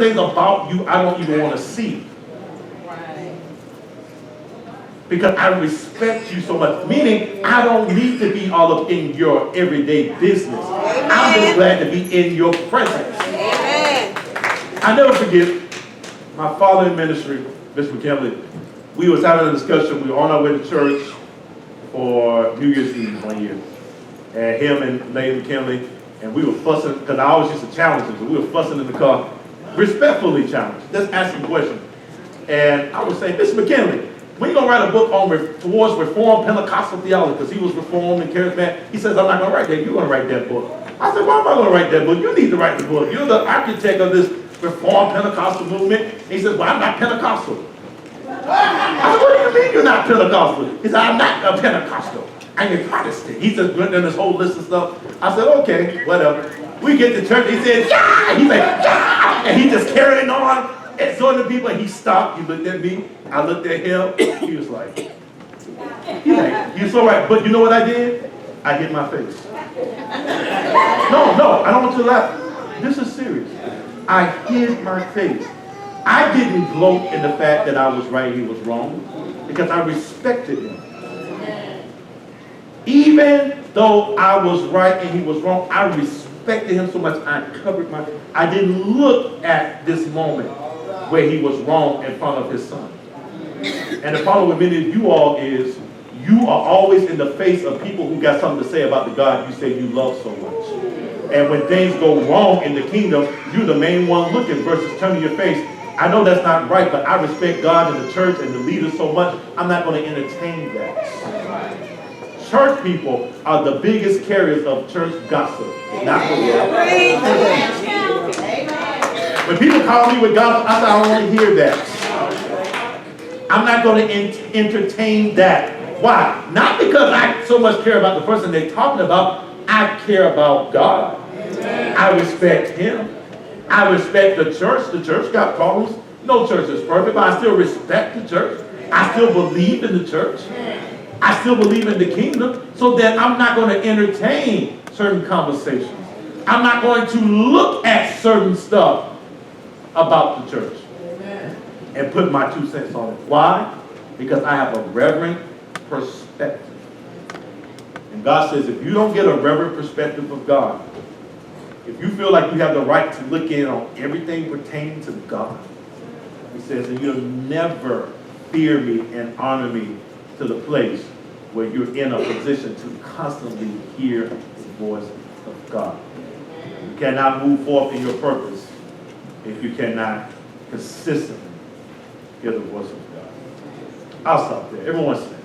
things about you I don't even want to see. Because I respect you so much. Meaning, I don't need to be all up in your everyday business. I'm just glad to be in your presence. I never forget my father in ministry, Mr. McKinley. We was having a discussion. We were on our way to church for New Year's Eve one year. And him and Lady McKinley, and we were fussing, because I always used to challenge him, so we were fussing in the car, respectfully challenged, just asking questions. And I was saying, Mr. McKinley, when you going to write a book on towards Reformed Pentecostal theology, because he was Reformed and Charismatic, he says, I'm not going to write that, you're going to write that book. I said, why am I going to write that book? You need to write the book. You're the architect of this Reformed Pentecostal movement. And he says, well, I'm not Pentecostal. I said, what do you mean you're not Pentecostal? He said, I'm not a Pentecostal. I'm a Protestant. He just went down this whole list of stuff. I said, okay, whatever. We get to church, he said, yeah! He's like, yeah! And he just carrying on, exhorting the people, and he stopped. He looked at me. I looked at him. He was like, you're so right. But you know what I did? I hit my face. No, I don't want you to laugh. This is serious. I hid my face. I didn't gloat in the fact that I was right, he was wrong, because I respected him. Even though I was right and he was wrong, I respected him so much, I covered my... I didn't look at this moment where he was wrong in front of his son. And the problem with many of you all is, you are always in the face of people who got something to say about the God you say you love so much. And when things go wrong in the kingdom, you're the main one looking versus turning your face. I know that's not right, but I respect God and the church and the leaders so much, I'm not going to entertain that. Church people are the biggest carriers of church gossip, not the world. When people call me with gossip, I say, I don't want to hear that. I'm not going to entertain that. Why? Not because I so much care about the person they're talking about. I care about God. I respect him. I respect the church. The church got problems. No church is perfect, but I still respect the church. I still believe in the church. I still believe in the kingdom, so that I'm not going to entertain certain conversations. I'm not going to look at certain stuff about the church and put my 2 cents on it. Why? Because I have a reverent perspective. And God says, if you don't get a reverent perspective of God, if you feel like you have the right to look in on everything pertaining to God, he says, and you'll never fear me and honor me to the place where you're in a position to constantly hear the voice of God. You cannot move forth in your purpose if you cannot consistently hear the voice of God. I'll stop there. Everyone say.